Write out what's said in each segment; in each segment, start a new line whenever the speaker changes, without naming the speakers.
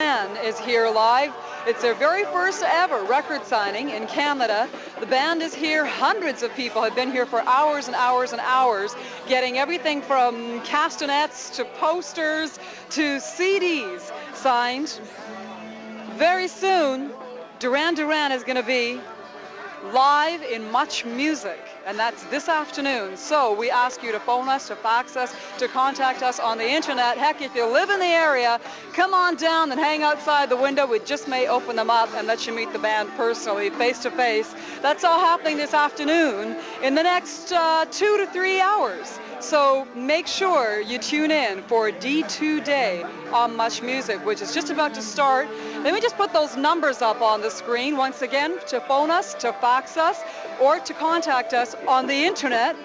Duran is here live. It's their very first ever record signing in Canada. The band is here. Hundreds of people have been here for hours and hours and hours, getting everything from castanets to posters to CDs signed. Very soon, Duran Duran is going to be live in MuchMusic, and that's this afternoon. So we ask you to phone us, to fax us, to contact us on the internet. Heck, if you live in the area, come on down and hang outside the window. We just may open them up and let you meet the band personally, face to face. That's all happening this afternoon in the next 2 to 3 hours. So make sure you tune in for D2 Day on MuchMusic, which is just about to start. Let me just put those numbers up on the screen once again to phone us, to fax us, or to contact us on the internet.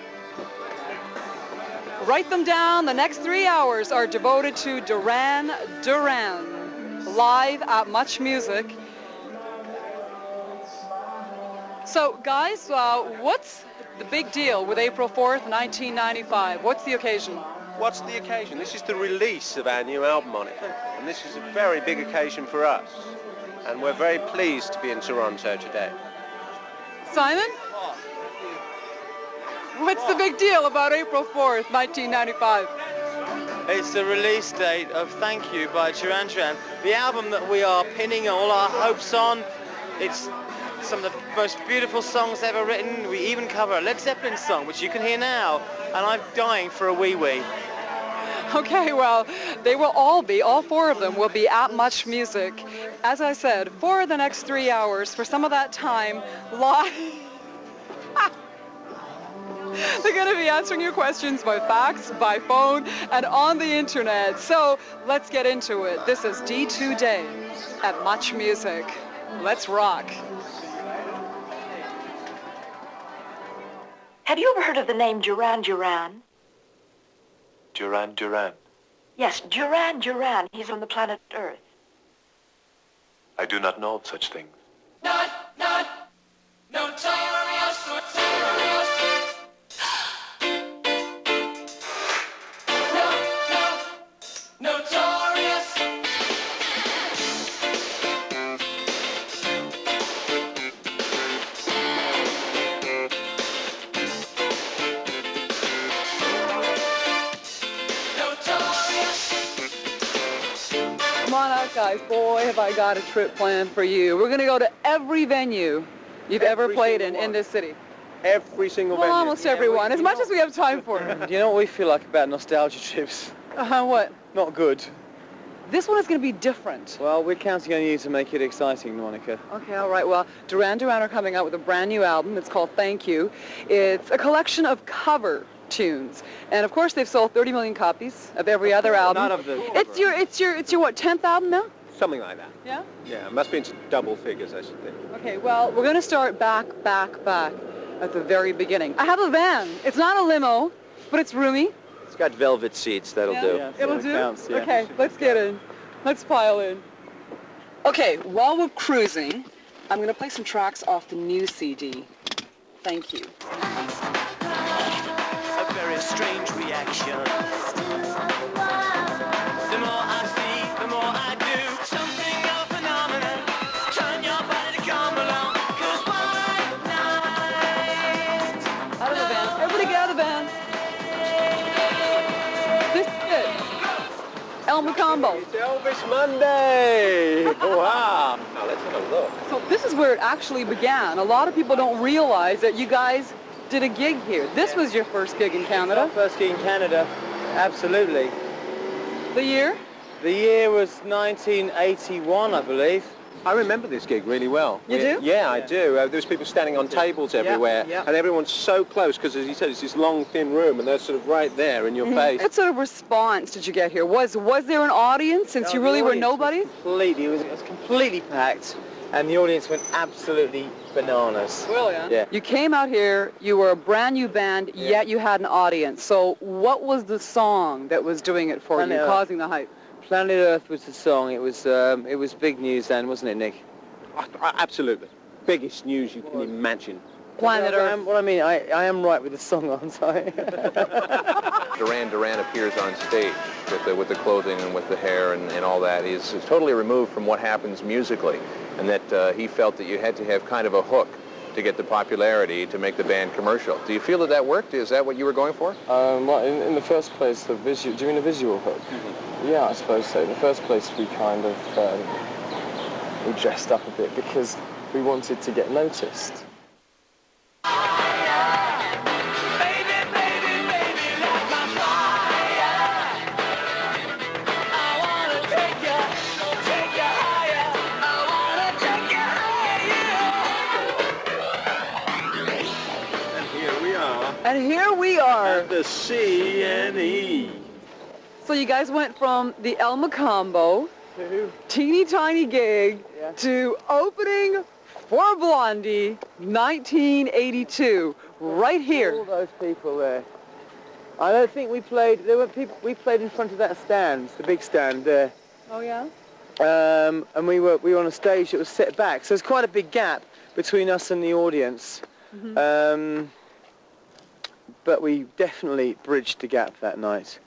Write them down. The next 3 hours are devoted to Duran Duran, live at MuchMusic. So guys, what's the big deal with April 4th, 1995? What's the occasion?
What's the occasion? This is the release of our new album on it, and this is a very big occasion for us, and we're very pleased to be in Toronto today.
Simon? What's the big deal about April 4th, 1995?
It's the release date of Thank You by Duran Duran, the album that we are pinning all our hopes on. It's some of the most beautiful songs ever written. We even cover a Led Zeppelin song, which you can hear now, and I'm dying for a wee-wee.
Okay, well, they will all four of them will be at MuchMusic, as I said, for the next 3 hours, for some of that time, live. They're going to be answering your questions by fax, by phone, and on the internet. So let's get into it. This is D2 Day at MuchMusic. Let's rock.
Have you ever heard of the name Duran Duran?
Duran Duran.
Yes, Duran Duran. He's on the planet Earth.
I do not know of such things.
Not notorious. Notorious.
Come on out, guys. Boy, have I got a trip planned for you. We're going to go to every venue you've ever played in this city.
Every single
Well,
venue.
almost everyone, as much as we have time for.
Do you know what we feel like about nostalgia trips?
What?
Not good.
This one is going to be different.
Well, we're counting on you to make it exciting, Monica.
Okay, all right. Well, Duran Duran are coming out with a brand new album. It's called Thank You. It's a collection of cover tunes, and of course they've sold 30 million copies of every other album.
None of the
It's your what, 10th album now?
Something like that.
Yeah.
Yeah, it must be into double figures, I should think.
Okay. Well, we're going to start back at the very beginning. I have a van. It's not a limo, but it's roomy.
It's got velvet seats. That'll
Yeah?
do.
Yeah,
It'll
it
do?
counts, yeah.
Okay, let's get in. Let's pile in. Okay, while we're cruising, I'm going to play some tracks off the new CD. Thank you.
A very strange reaction. The more I see, the more I do. Something of a phenomenon. Turn your body to come along. 'Cause one night.
Out of the van. Everybody get out of the van. This is it. El Macombo.
It's Elvis Monday! Wow! Now let's have a look.
So this is where it actually began. A lot of people don't realize that you guys did a gig here. This was your first gig in Canada.
First gig in Canada, absolutely.
The year?
The year was 1981, I believe.
I remember this gig really well.
You do?
Yeah, I do. There was people standing on tables everywhere,
yeah.
and everyone's so close because, as you said, it's this long, thin room, and they're sort of right there in your face.
What sort of response did you get here? Was there an audience since you really were nobody?
It was completely packed, and the audience went absolutely bananas.
Brilliant.
Yeah.
You came out here, you were a brand new band, yet you had an audience. So what was the song that was doing it for you, causing the hype?
Planet Earth was the song. It was big news then, wasn't it, Nick?
Absolutely. Biggest news you can imagine.
Planet Earth.
What I mean, I am right with the song, aren't I?
Duran Duran appears on stage with the clothing and with the hair and all that. He's totally removed from what happens musically, and that he felt that you had to have kind of a hook to get the popularity to make the band commercial. Do you feel that worked? Is that what you were going for?
Well, in the first place, the visual. Do you mean the visual hook? Mm-hmm. Yeah, I suppose so. In the first place, we kind of we dressed up a bit because we wanted to get noticed.
And here we are.
At the C&E.
So you guys went from the El Macombo, teeny tiny gig, to opening for Blondie, 1982, right here.
All those people there. I don't think we played. There were people. We played in front of that stand, the big stand there.
Oh yeah.
And we were on a stage that was set back, so there's quite a big gap between us and the audience. Mm-hmm. But we definitely bridged the gap that night.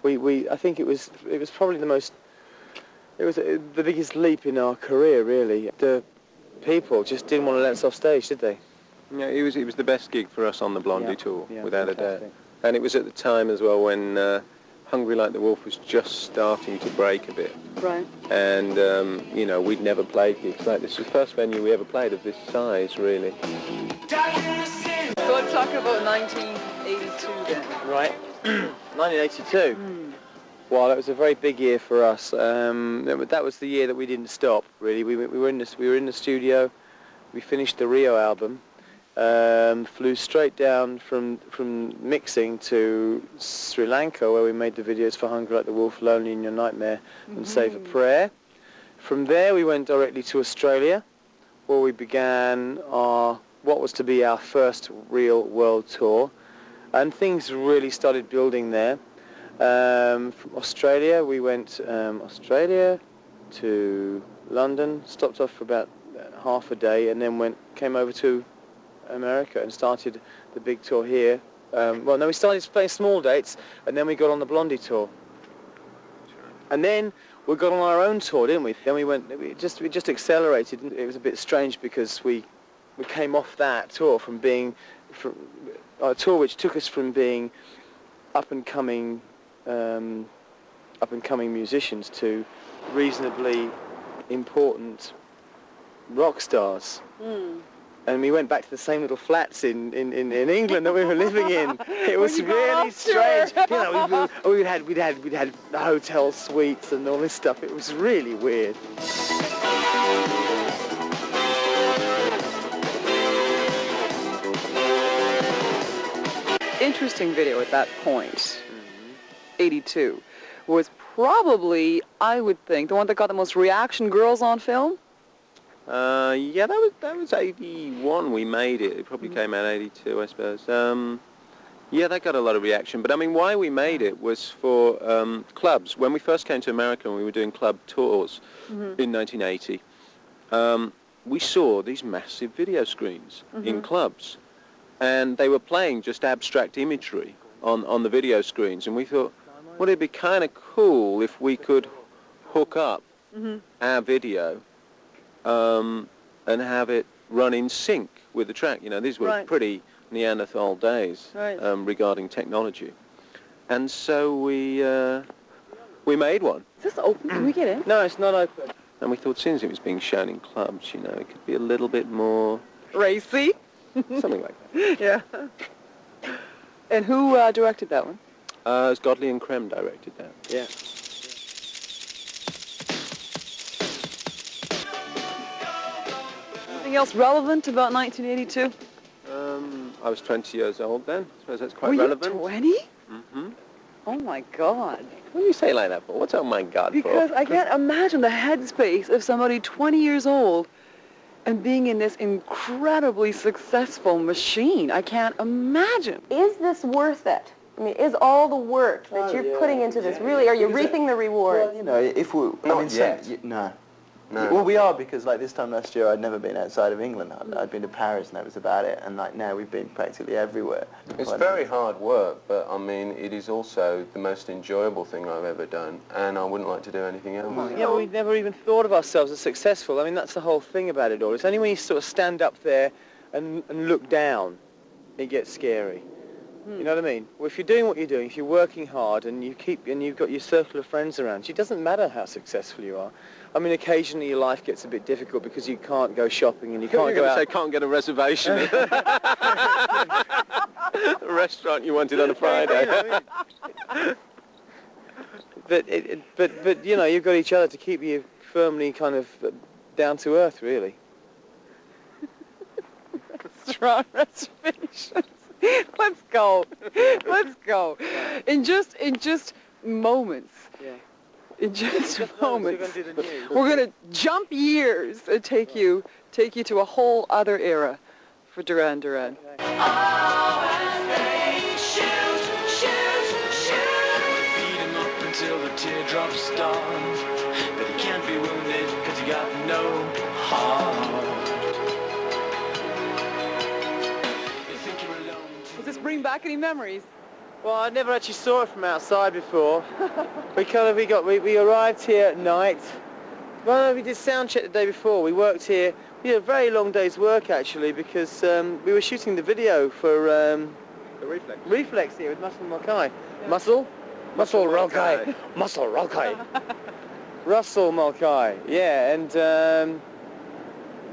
I think it was probably the biggest leap in our career, really. The people just didn't want to let us off stage, did they?
Yeah, it was the best gig for us on the Blondie tour, without a doubt.
fantastic.
And it was at the time as well when Hungry Like the Wolf was just starting to break a bit.
Right.
And, you know, we'd never played gigs like this. It was the first venue we ever played of this size, really.
So let's talk about 1982 then.
Right. 1982. Well, that was a very big year for us. That was the year that we didn't stop. Really, we were in the studio. We finished the Rio album. Flew straight down from mixing to Sri Lanka, where we made the videos for Hungry Like the Wolf, Lonely in Your Nightmare, and Save a Prayer. From there, we went directly to Australia, where we began what was to be our first real world tour, and things really started building there. From Australia, we went Australia to London, stopped off for about half a day, and then came over to America and started the big tour here. Well, no, we started playing small dates, and then we got on the Blondie tour. And then we got on our own tour, didn't we? Then we just accelerated. It was a bit strange because we came off that tour from a tour which took us from being up and coming musicians to reasonably important rock stars. And we went back to the same little flats in England that we were living in. It was really strange. You know, we'd had the hotel suites and all this stuff. It was really weird.
Interesting video at that point, 82, was probably, I would think, the one that got the most reaction, Girls on Film.
Yeah, that was 81 we made it. It probably came out 82, I suppose. Yeah, that got a lot of reaction. But I mean, why we made it was for clubs. When we first came to America and we were doing club tours in 1980, we saw these massive video screens in clubs. And they were playing just abstract imagery on the video screens. And we thought, well, it'd be kind of cool if we could hook up our video and have it run in sync with the track. You know, these were pretty Neanderthal days regarding technology. And so we made one.
Is this open? Can we get in?
No, it's not open.
And we thought since it was being shown in clubs, you know, it could be a little bit more...
racy?
Something like that.
Yeah. And who directed that one?
It was Godley and Creme directed that.
Yeah.
Anything else relevant about 1982?
I was 20 years old then. I suppose that's quite
Were
relevant.
you 20?
Mm-hmm.
Oh my God.
What do you say like that for? What's oh my God
Because
for?
I can't imagine the headspace of somebody 20 years old and being in this incredibly successful machine. I can't imagine.
Is this worth it? I mean, is all the work that you're putting into this really, are you reaping the reward?
Well, you know, if we...
Not yet.
No.
No.
Well, we are, because like this time last year I'd never been outside of England. I'd been to Paris and that was about it, and like now we've been practically everywhere.
It's very hard work, but I mean, it is also the most enjoyable thing I've ever done, and I wouldn't like to do anything else.
Yeah, but we never even thought of ourselves as successful. I mean, that's the whole thing about it all. It's only when you sort of stand up there and look down, it gets scary. You know what I mean? Well, if you're doing what you're doing, if you're working hard and you've got your circle of friends around you, it doesn't matter how successful you are. I mean, occasionally your life gets a bit difficult because you can't go shopping and you can't go out.
Say can't get a reservation at a restaurant you wanted on a Friday.
But you know, you've got each other to keep you firmly kind of down to earth, really.
Strong reservations. Let's go. Let's go. In just moments.
Yeah.
In just moments.
We're going to do the news.
We're going to jump years and take you to a whole other era for Duran Duran.
Until the teardrops start, but he can't be wounded because he got no heart. You think you're alone.
Does this bring back any memories?
Well, I never actually saw it from outside before. We arrived here at night. Well, we did sound check the day before. We worked here. We did a very long day's work actually because we were shooting the video for
The Reflex.
Reflex here with Muscle Mulcahy. Muscle Mulcahy. Muscle Mulcahy. Russell Mulcahy. Yeah, and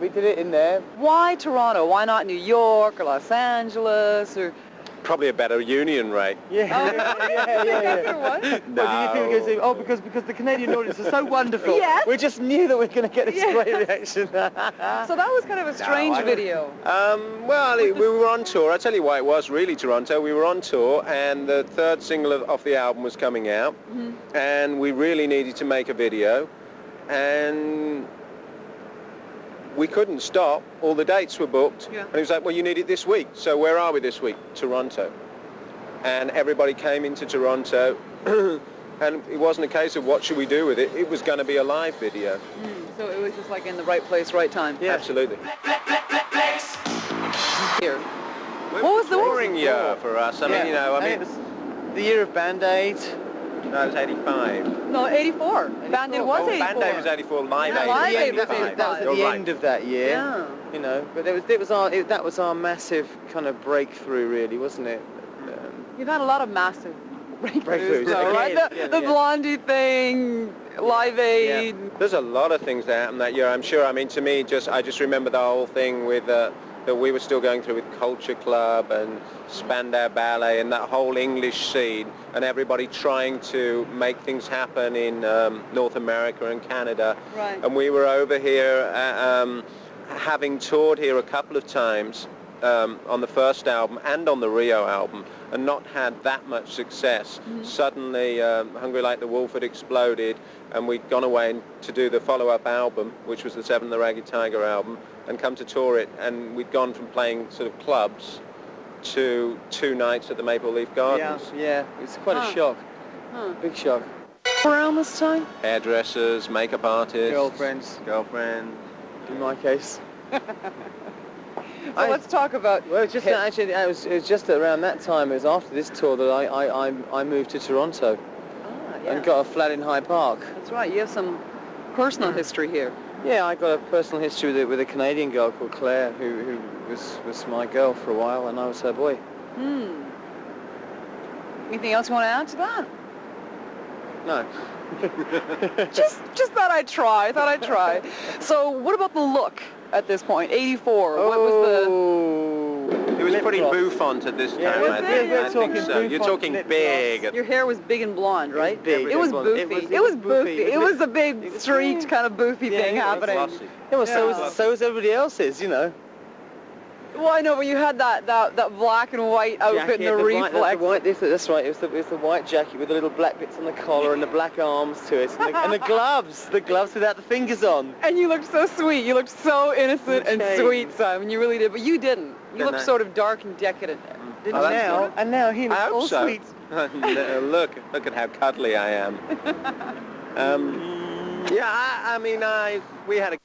we did it in there.
Why Toronto? Why not New York or Los Angeles or?
Probably a better union rate.
Yeah.
No.
Well, did you go say, oh, because the Canadian audience is so wonderful.
Yes.
We just knew that we were going to get this
Yes.
great reaction.
So that was kind of a strange video.
We were on tour. I'll tell you why it was really Toronto. We were on tour and the third single off the album was coming out and we really needed to make a video and we couldn't stop. All the dates were booked.
Yeah.
And he was like, well, you need it this week. So where are we this week? Toronto. And everybody came into Toronto and it wasn't a case of what should we do with it. It was going to be a live video.
So it was just like in the right place, right time.
Yeah. Absolutely.
Here.
What
was the
touring year for us? I mean, you know,
it was the year of Band-Aid.
No, it was 85.
No, 84. Band-Aid was 84.
Band-Aid was 84, Live Aid.
Live Aid was
That was
85.
at the end of that year.
Yeah.
You know, but that was our massive kind of breakthrough, really, wasn't it?
You've had a lot of massive breakthroughs,
Breakthroughs,
though, right?
yeah,
The Blondie thing, Live Aid.
There's a lot of things that happened that year, I'm sure. I mean, to me, I just remember the whole thing with that we were still going through with Culture Club and Spandau Ballet and that whole English scene and everybody trying to make things happen in North America and Canada.
Right.
And we were over here having toured here a couple of times on the first album and on the Rio album and not had that much success. Suddenly Hungry Like the Wolf had exploded and we'd gone away to do the follow-up album, which was the Seven and the Ragged Tiger album, and come to tour it, and we'd gone from playing sort of clubs to 2 nights at the Maple Leaf Gardens.
Yeah, it's quite a shock. Big shock.
Around this time?
Hairdressers, makeup artists.
Girlfriend, in my case.
So let's talk about...
Well, just actually, it was just around that time, it was after this tour that I moved to Toronto and got a flat in High Park.
That's right, you have some personal history here.
Yeah, I got a personal history with a Canadian girl called Claire who was my girl for a while and I was her boy.
Anything else you want to add to that?
No.
just thought I'd try. So what about the look at this point? 84. What was
It was pretty bouffant at this time, I think. I think so. You're talking big.
Your hair was big and blonde, right? It was
Everything
boofy.
was-
It was boofy. It was a big street kind of boofy thing happening.
Yeah, well, so was everybody else's, you know.
Well, I know, but you had that black and white outfit and the reflex.
That's right. It was the white jacket with the little black bits on the collar and the black arms to it, and the gloves without the fingers on.
And you looked so sweet. You looked so innocent and sweet, Simon. You really did. But you didn't. You looked sort of dark and decadent. Didn't you?
And now he
I
looks
hope
all
so.
sweet.
Look at how cuddly I am. Yeah, I mean, we had a